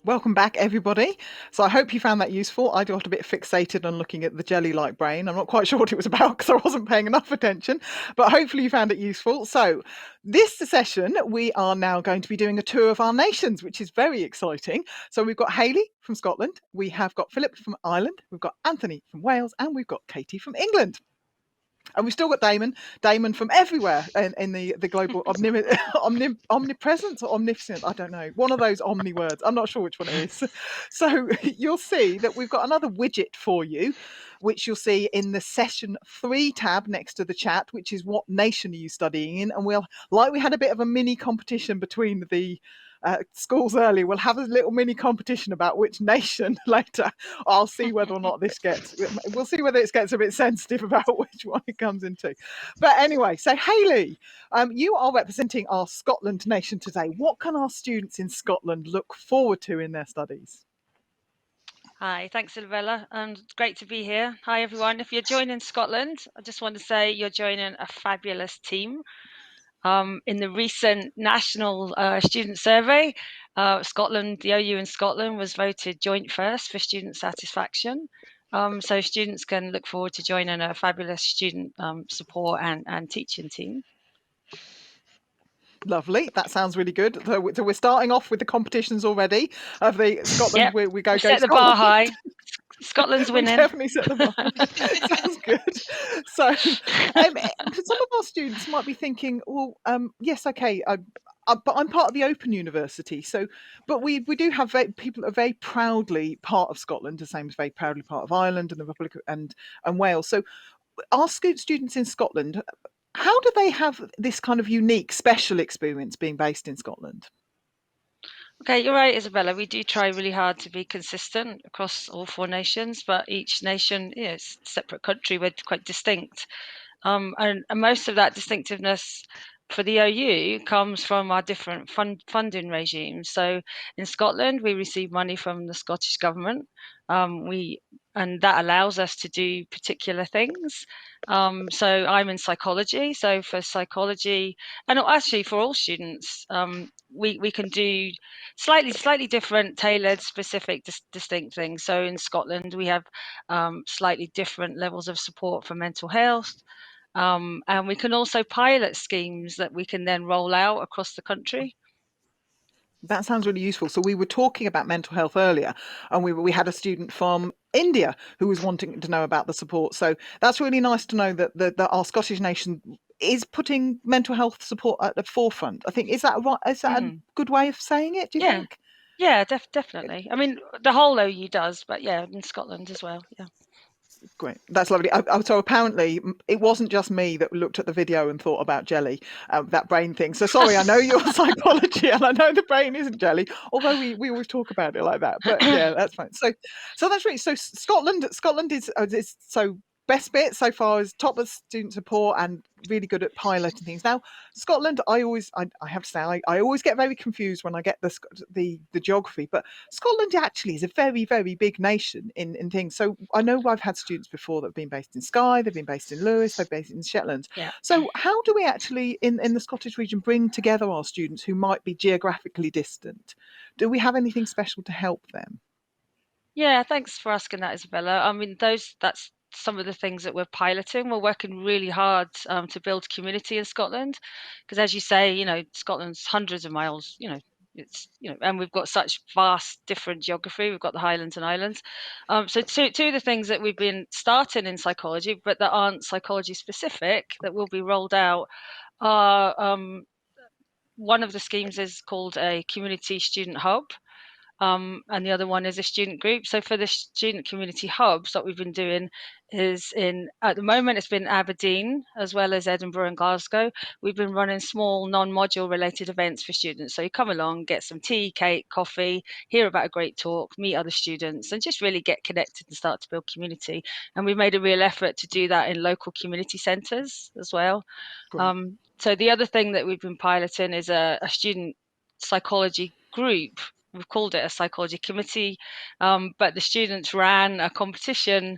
Welcome back, everybody. So I hope you found that useful. I got a bit fixated on looking at the jelly-like brain. I'm not quite sure what it was about because I wasn't paying enough attention, but hopefully you found it useful. So this session, we are now going to be doing a tour of our nations, which is very exciting. So we've got Hayley from Scotland, we have got Philip from Ireland, we've got Anthony from Wales, and we've got Katy from England. And we've still got Damon from everywhere in the global omnipresence or omniscient. I don't know. One of those omni words. I'm not sure which one it is. So you'll see that we've got another widget for you, which you'll see in the session 3 tab next to the chat, which is what nation are you studying in? And we had a bit of a mini competition between the schools earlier. We'll have a little mini competition about which nation later. I'll see whether or not we'll see whether it gets a bit sensitive about which one it comes into. But anyway, so Hayley, you are representing our Scotland nation today. What can our students in Scotland look forward to in their studies? Hi, thanks, Isabella. It's great to be here. Hi, everyone. If you're joining Scotland, I just want to say you're joining a fabulous team. In the recent national student survey, Scotland, the OU in Scotland was voted joint first for student satisfaction. So students can look forward to joining a fabulous student support and teaching team. Lovely. That sounds really good. So we're starting off with the competitions already of the Scotland. Yep. We go Set the Scotland. bar high. Scotland's We winning. definitely set the bar. Sounds good. So some of our students might be thinking, well, yes, okay, but I'm part of the Open University. So, but we do have people that are very proudly part of Scotland, the same as very proudly part of Ireland and the Republic and Wales. So, our students in Scotland, how do they have this kind of unique, special experience being based in Scotland? Okay, you're right, Isabella. We do try really hard to be consistent across all 4 nations, but each nation is a separate country. We're quite distinct. And most of that distinctiveness for the OU comes from our different funding regimes. So in Scotland, we receive money from the Scottish government. And that allows us to do particular things. So I'm in psychology. So for psychology, and actually for all students, we can do slightly different, tailored, specific, distinct things. So in Scotland, we have slightly different levels of support for mental health. And we can also pilot schemes that we can then roll out across the country. That sounds really useful. So we were talking about mental health earlier, and we had a student from India who was wanting to know about the support. So that's really nice to know that our Scottish nation is putting mental health support at the forefront. I think is that a good way of saying it? Do you think? Yeah, definitely. I mean, the whole OU does, but yeah, in Scotland as well. Yeah. Great, that's lovely. So apparently it wasn't just me that looked at the video and thought about jelly, that brain thing. So sorry, I know you're psychology and I know the brain isn't jelly, although we always talk about it like that. But yeah, that's fine. So that's right. So Scotland is so best bit so far is top of student support and really good at piloting things. Now Scotland, I have to say I always get very confused when I get the geography, but Scotland actually is a very, very big nation in things. So I know I've had students before that have been based in Skye, they've been based in Lewis, they've been based in Shetland. Yeah. So how do we actually, in the Scottish region, bring together our students who might be geographically distant? Do we have anything special to help them? Yeah, thanks for asking that, Isabella. I mean, that's some of the things that we're piloting. We're working really hard to build community in Scotland, because as you say, Scotland's hundreds of miles, and we've got such vast different geography. We've got the Highlands and Islands. So two of the things that we've been starting in psychology, but that aren't psychology specific, that will be rolled out are one of the schemes is called a community student hub. And the other one is a student group. So for the student community hubs, what we've been doing is at the moment, it's been Aberdeen as well as Edinburgh and Glasgow. We've been running small non-module related events for students. So you come along, get some tea, cake, coffee, hear about a great talk, meet other students, and just really get connected and start to build community. And we've made a real effort to do that in local community centres as well. So the other thing that we've been piloting is a student psychology group. We've called it a psychology committee, but the students ran a competition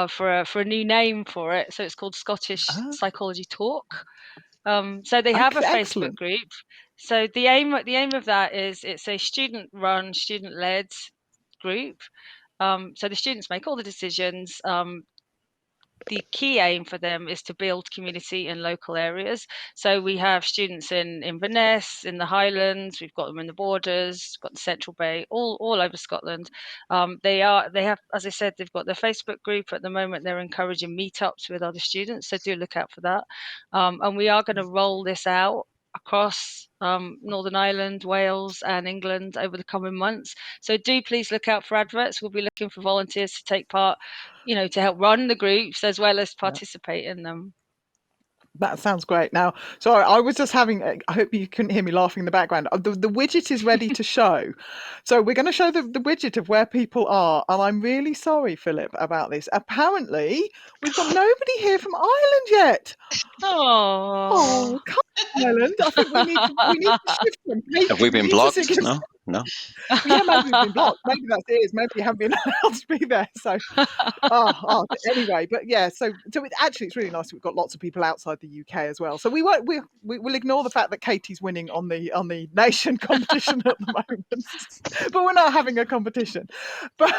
for a new name for it. So it's called Scottish Psychology Talk. So they have a Facebook Excellent. group. So the aim of that is it's a student-run, student-led group. So the students make all the decisions. The key aim for them is to build community in local areas. So we have students in Inverness, in the Highlands, we've got them in the Borders, got the Central Bay, all over Scotland. They have, as I said, they've got their Facebook group at the moment. They're encouraging meetups with other students, so do look out for that. And we are going to roll this out across Northern Ireland, Wales, and England over the coming months. So do please look out for adverts. We'll be looking for volunteers to take part, to help run the groups as well as participate in them. That sounds great. Now, sorry, I was just having, I hope you couldn't hear me laughing in the background. The widget is ready to show. So we're going to show the widget of where people are. And I'm really sorry, Philip, about this. Apparently, we've got nobody here from Ireland yet. Oh, come on, Ireland. I think we need to shift them. Have we been blocked? No. Yeah, maybe we've been blocked. Maybe that's it. Maybe you haven't been allowed to be there. So, anyway, but yeah. So it's really nice. We've got lots of people outside the UK as well. So we'll ignore the fact that Katy's winning on the nation competition at the moment, but we're not having a competition. But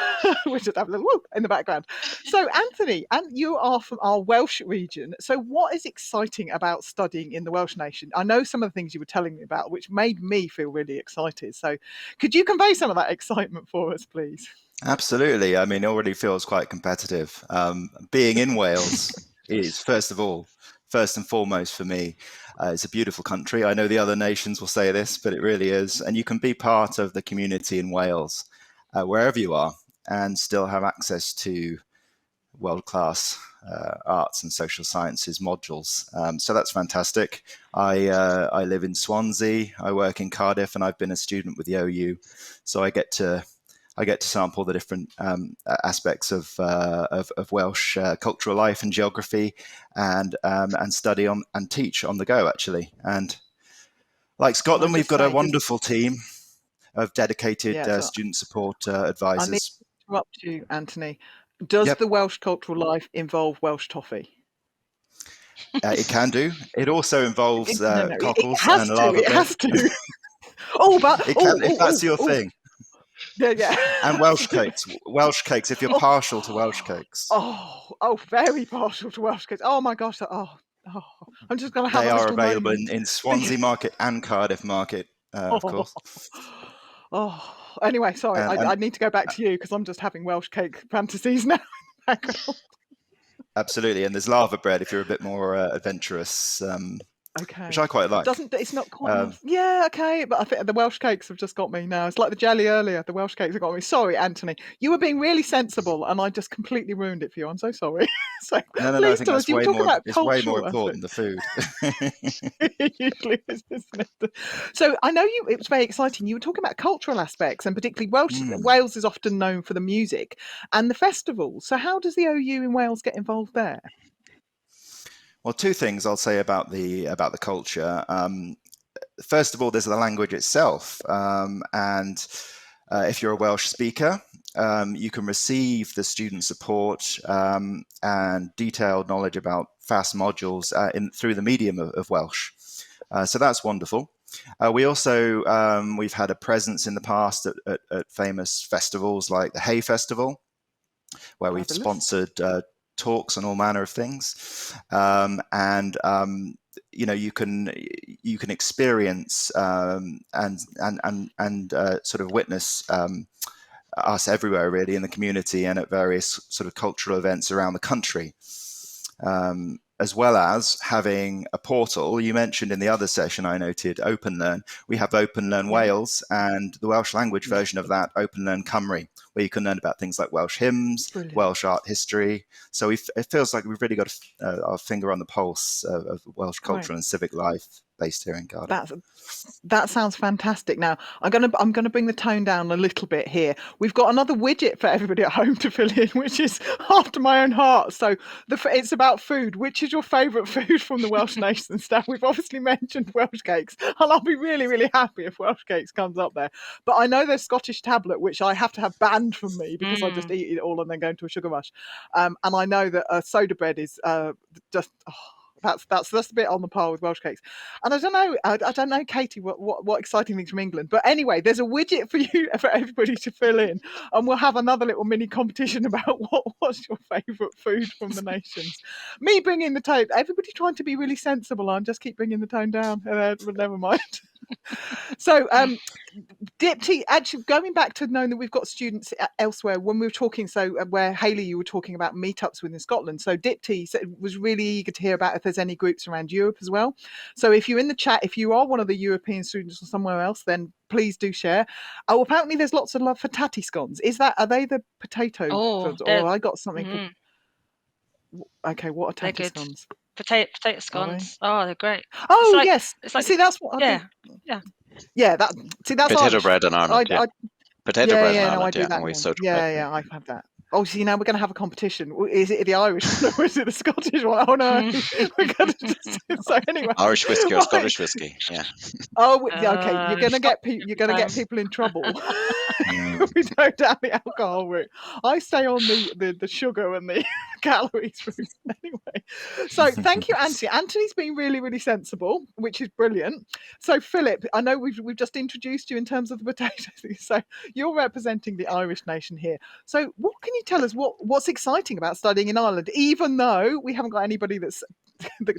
we're just having a little whoop in the background. So Anthony, and you are from our Welsh region. So what is exciting about studying in the Welsh nation? I know some of the things you were telling me about, which made me feel really excited. So could you convey some of that excitement for us, please? Absolutely. I mean, it already feels quite competitive. Being in Wales is, first and foremost for me, it's a beautiful country. I know the other nations will say this, but it really is. And you can be part of the community in Wales, wherever you are, and still have access to world-class arts and social sciences modules. So that's fantastic. I live in Swansea, I work in Cardiff, and I've been a student with the OU. So I get to sample the different aspects of Welsh cultural life and geography, and study on and teach on the go, actually. And like Scotland, we've got a wonderful team of dedicated student support advisors. I need to interrupt you, Anthony. Does the Welsh cultural life involve Welsh toffee? It can do. It also involves cockles and lava bread. It has to. If that's your thing. Yeah. And Welsh cakes. Welsh cakes, if you're partial to Welsh cakes. Oh, very partial to Welsh cakes. Oh my gosh. I'm just going to have They a are little available moment. in Swansea Market and Cardiff Market, of course. Anyway, sorry. I need to go back to you because I'm just having Welsh cake fantasies now. Absolutely. And there's lava bread if you're a bit more adventurous. Okay. Which I quite like. It's not quite. Yeah, okay. But I think the Welsh cakes have just got me now. It's like the jelly earlier. The Welsh cakes have got me. Sorry, Anthony. You were being really sensible and I just completely ruined it for you. I'm so sorry. No, I think that's way more important, the food. It usually is, isn't it? So I know it was very exciting. You were talking about cultural aspects, and particularly Wales is often known for the music and the festivals. So how does the OU in Wales get involved there? Well, two things I'll say about the culture. First of all, there's the language itself, and if you're a Welsh speaker, you can receive the student support and detailed knowledge about FASS modules through the medium of Welsh. So that's wonderful. We also we've had a presence in the past at famous festivals like the Hay Festival, where we've sponsored talks on all manner of things, and you can experience and sort of witness us everywhere, really, in the community and at various sort of cultural events around the country, as well as having a portal. You mentioned in the other session, I noted OpenLearn. We have OpenLearn Wales and the Welsh language version of that, OpenLearn Cymru, where you can learn about things like Welsh hymns, Welsh art history. So it feels like we've really got our finger on the pulse of Welsh culture and civic life based here in Cardiff. That sounds fantastic. Now I'm gonna bring the tone down a little bit here. We've got another widget for everybody at home to fill in, which is after my own heart. So it's about food. Which is your favourite food from the Welsh nation staff? We've obviously mentioned Welsh cakes, and I'll be really, really happy if Welsh cakes comes up there. But I know there's Scottish tablet, which I have to have banned from me because I just eat it all and then go into a sugar rush. And I know that soda bread is just. That's the bit on the par with Welsh cakes. And I don't know, Katy, what exciting things from England. But anyway, there's a widget for you, for everybody to fill in, and we'll have another little mini competition about what's your favourite food from the nations. Me bringing the tone, everybody trying to be really sensible. I just keep bringing the tone down. But never mind. So, Dipty, actually going back to knowing that we've got students elsewhere, when we were talking, where Hayley, you were talking about meetups within Scotland. So Dipty was really eager to hear about if there's any groups around Europe as well. So if you're in the chat, if you are one of the European students or somewhere else, then please do share. Oh, apparently there's lots of love for tatty scones. Are they the potato scones? Or I got something. Okay, what are tatty scones? Potato scones. Oh, they're great. Oh, yes. It's like, see, that's what I do. Yeah, that's potato Irish. bread in Ireland. Potato bread in Ireland. I do that. I've had that. Oh, see, now we're going to have a competition. Is it the Irish one or is it the Scottish one? Oh no, we're going to just. So anyway, Irish whiskey or Scottish whiskey? Yeah. Oh, okay. You're going to get people in trouble. We go down the alcohol route. I stay on the sugar and the calories route anyway. So thank you, Anthony. Anthony's been really, really sensible, which is brilliant. So Philip, I know we've just introduced you in terms of the potatoes. So you're representing the Irish nation here. So what can you tell us? What's exciting about studying in Ireland, even though we haven't got anybody that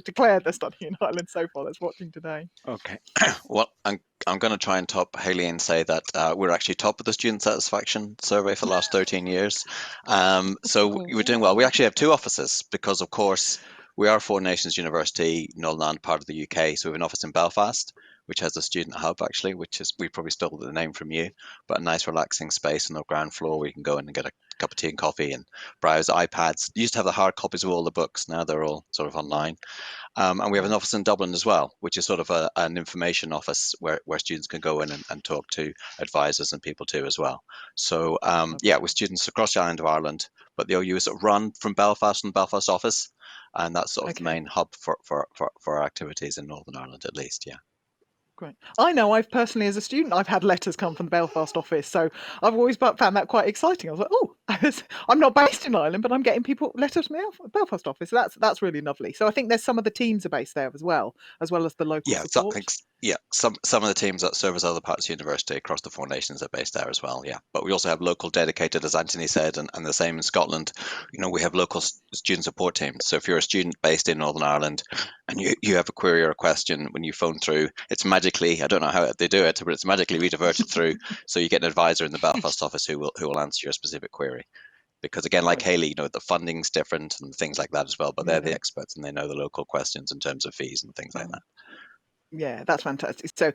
declared they're studying in Ireland so far that's watching today? Okay. Well, I'm going to try and top Hayley and say that we're actually top of the student satisfaction survey for the last 13 years. So we're doing well. We actually have two offices because, of course, we are Four Nations University, Northern Ireland, part of the UK. So we have an office in Belfast, which has a student hub, actually, we probably stole the name from you, but a nice relaxing space on the ground floor where you can go in and get a cup of tea and coffee and browse iPads. You used to have the hard copies of all the books. Now they're all sort of online. And we have an office in Dublin as well, which is sort of an information office where students can go in and talk to advisors and people too as well. So with students across the island of Ireland, but the OU is run from Belfast and the Belfast office, and that's sort of the main hub for our activities in Northern Ireland, at least. Yeah. Great. I know I've personally, as a student, I've had letters come from the Belfast office, so I've always found that quite exciting. I was like, oh, I'm not based in Ireland, but I'm getting letters from the Belfast office. So that's really lovely. So I think there's some of the teams are based there as well as the local support. Some of the teams that serve as other parts of the university across the Four Nations are based there as well. Yeah, but we also have local dedicated, as Anthony said, and the same in Scotland. We have local student support teams. So if you're a student based in Northern Ireland and you have a query or a question, when you phone through, it's magically, I don't know how they do it, but it's magically rediverted through. So you get an advisor in the Belfast office who will answer your specific query. Because again, like Hayley, the funding's different and things like that as well. But they're the experts and they know the local questions in terms of fees and things like that. Yeah, that's fantastic. So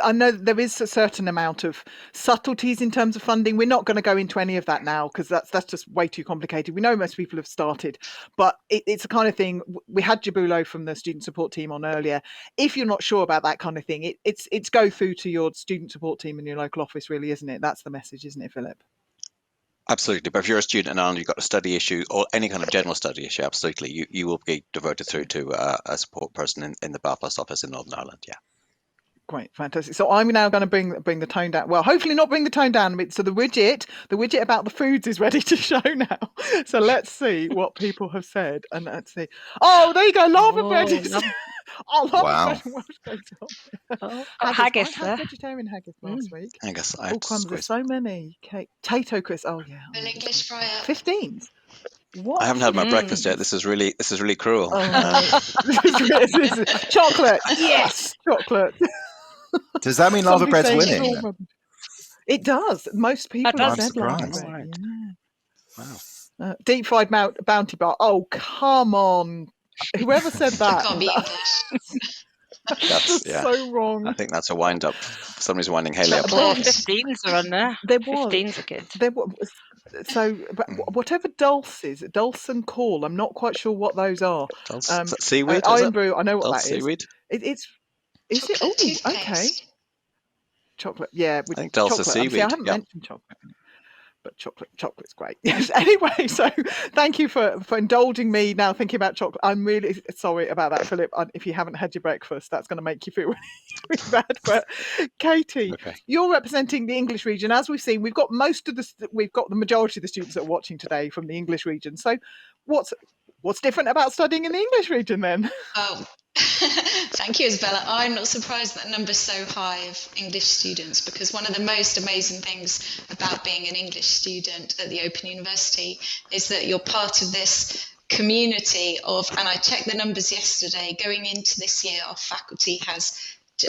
I know there is a certain amount of subtleties in terms of funding. We're not going to go into any of that now because that's just way too complicated. We know most people have started, but it's the kind of thing. We had Jabulo from the student support team on earlier. If you're not sure about that kind of thing, it's go through to your student support team in your local office, really, isn't it? That's the message, isn't it, Philip? Absolutely, but if you're a student in Ireland, you've got a study issue or any kind of general study issue, absolutely, you will be diverted through to a support person in the Belfast office in Northern Ireland. Yeah. Great, fantastic. So I'm now going to bring the tone down. Well, hopefully not bring the tone down a bit. So the widget about the foods is ready to show now. So let's see what people have said, and let's see. Oh, there you go, lava bread is. Wow. Haggis I had vegetarian haggis last week. Haggis. Crumbs, there's so many. Potato crisps. Oh yeah. An English fryer. 15. What? I haven't had my breakfast yet. This is really cruel. Chocolate. Yes, chocolate. Does that mean lava bread's winning? It does. Most people have said lava bread. Yeah. Wow. Deep fried Bounty Bar. Oh, come on. Whoever said that. Can't be English. That's so wrong. I think that's a wind up. Somebody's winding Hayley up. 15s are on there. There was. 15s are good. There was. So, whatever dulse is, dulse and call, I'm not quite sure what those are. Dulse, is that seaweed? Iron brew, I know what dulse that is. Seaweed? Is it? Oh, okay. Chocolate, yeah. I think dulse is seaweed. I haven't mentioned chocolate, but chocolate's great. Yes. Anyway, so thank you for indulging me now thinking about chocolate. I'm really sorry about that, Philip. If you haven't had your breakfast, that's going to make you feel really bad. But Katy, you're representing the English region. As we've seen, we've got the majority of the students that are watching today from the English region. So What's different about studying in the English region then? Oh, thank you, Isabella. I'm not surprised that number's so high of English students, because one of the most amazing things about being an English student at the Open University is that you're part of this community of, and I checked the numbers yesterday, going into this year, our faculty has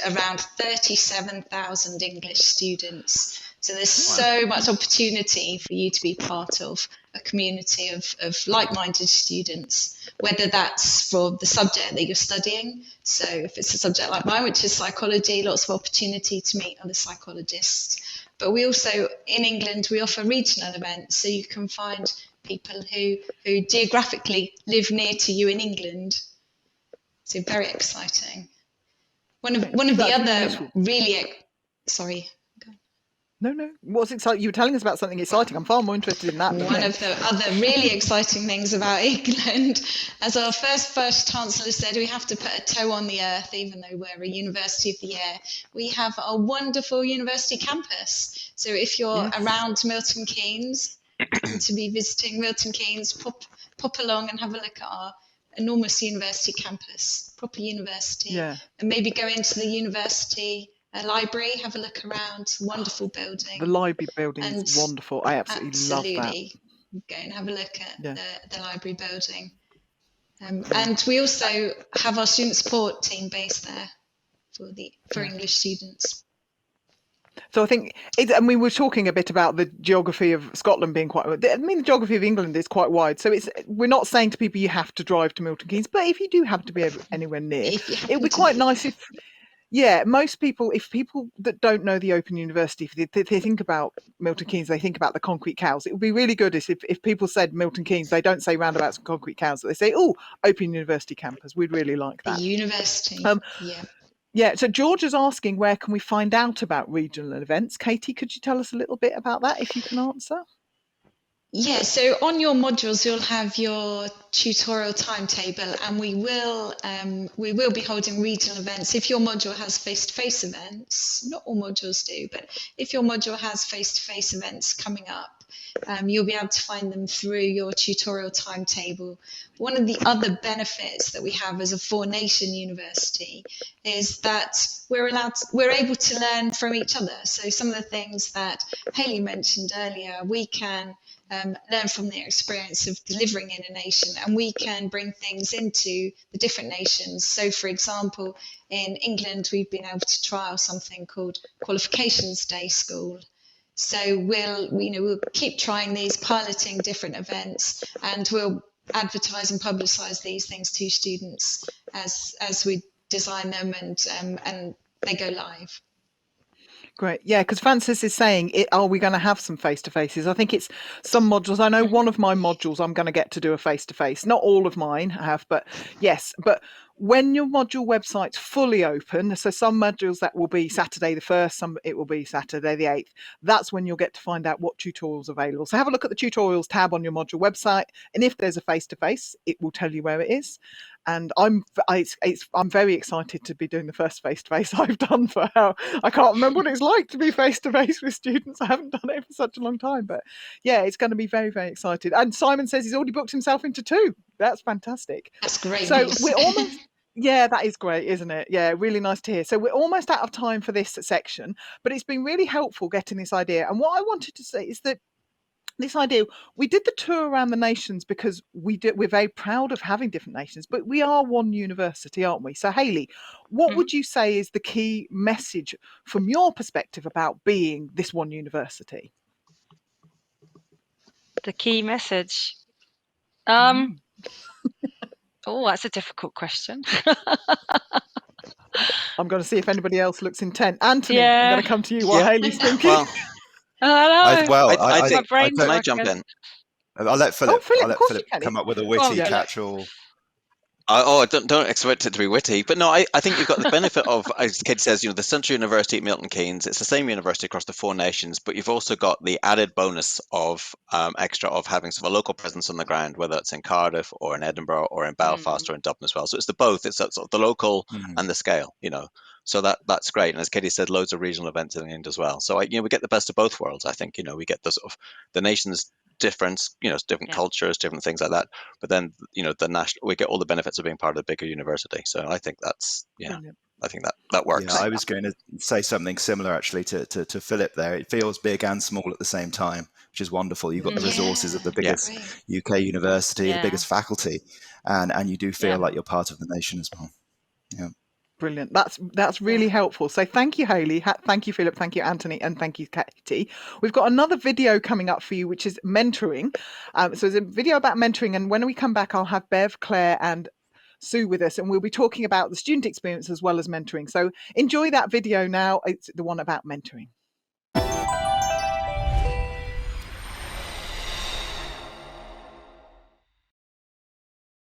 around 37,000 English students. So there's so much opportunity for you to be part of a community of like-minded students, whether that's for the subject that you're studying. So if it's a subject like mine, which is psychology, lots of opportunity to meet other psychologists. But we also, in England, we offer regional events, so you can find people who geographically live near to you in England. So very exciting. One of the other really, sorry. No. What's exciting? You were telling us about something exciting. I'm far more interested in that. One of the other really exciting things about England, as our first Chancellor said, we have to put a toe on the earth, even though we're a University of the Year. We have a wonderful university campus. So if you're around Milton Keynes, to be visiting Milton Keynes, pop along and have a look at our enormous university campus, proper university, and maybe go into the university library, have a look around. Wonderful building. The library building is wonderful. I absolutely love that. Go and have a look at the library building. And we also have our student support team based there for English students. So I think, and we were talking a bit about the geography of Scotland being quite, I mean, the geography of England is quite wide. So we're not saying to people you have to drive to Milton Keynes, but if you do have to be anywhere near, it would be quite nice if, most people, if people that don't know the Open University, if they think about Milton Keynes, they think about the concrete cows. It would be really good if people said Milton Keynes, they don't say roundabouts and concrete cows, they say, oh, Open University campus. We'd really like that. The university, Yeah, so George is asking, where can we find out about regional events? Katy, could you tell us a little bit about that, if you can answer? Yeah, so on your modules, you'll have your tutorial timetable, and we will be holding regional events. If your module has face-to-face events, not all modules do, but if your module has face-to-face events coming up, you'll be able to find them through your tutorial timetable. One of the other benefits that we have as a four-nation university is that we're able to learn from each other. So some of the things that Hayley mentioned earlier, we can learn from their experience of delivering in a nation, and we can bring things into the different nations. So for example, in England, we've been able to trial something called Qualifications Day School. So we'll keep trying these, piloting different events, and we'll advertise and publicise these things to students as we design them and they go live. Great. Yeah, because Francis is saying, are we going to have some face-to-faces? I think it's some modules. I know one of my modules I'm going to get to do a face-to-face. Not all of mine have, but yes. But when your module website's fully open, so some modules that will be Saturday the 1st, some it will be Saturday the 8th, that's when you'll get to find out what tutorials are available. So have a look at the tutorials tab on your module website, and if there's a face-to-face, it will tell you where it is. And I'm very excited to be doing the first face-to-face I've done for I can't remember what it's like to be face-to-face with students. I haven't done it for such a long time, but yeah, it's going to be very, very excited. And Simon says he's already booked himself into 2. That's fantastic. That's great. So we're almost, yeah, that is great, isn't it? Yeah, really nice to hear. So we're almost out of time for this section, but it's been really helpful getting this idea. And what I wanted to say is that this idea, we did the tour around the nations because we're very proud of having different nations, but we are one university, aren't we? So Hayley, what would you say is the key message from your perspective about being this one university? The key message. Oh, that's a difficult question. I'm going to see if anybody else looks intent. Anthony, I'm going to come to you while Hayley's thinking. Well, can I jump in? I'll let Philip come up with a witty catch-all. Don't expect it to be witty, but no, I think you've got the benefit of, as Katy says, the Central University at Milton Keynes. It's the same university across the 4 nations, but you've also got the added bonus of extra of having sort of a local presence on the ground, whether it's in Cardiff or in Edinburgh or in Belfast or in Dublin as well. So it's the both. It's sort of the local and the scale, So that's great. And as Katy said, loads of regional events in England as well. So we get the best of both worlds. I think we get the sort of the nations different, different cultures, different things like that. But then, we get all the benefits of being part of a bigger university. So I think that's, Brilliant. I think that works. Yeah, I was going to say something similar actually to Philip there. It feels big and small at the same time, which is wonderful. You've got the resources of the biggest UK university, the biggest faculty, and you do feel like you're part of the nation as well. Yeah. Brilliant. That's really helpful. So thank you, Hayley. Thank you, Philip. Thank you, Anthony. And thank you, Katy. We've got another video coming up for you, which is mentoring. So there's a video about mentoring. And when we come back, I'll have Bev, Claire, and Sue with us, and we'll be talking about the student experience as well as mentoring. So enjoy that video now. It's the one about mentoring.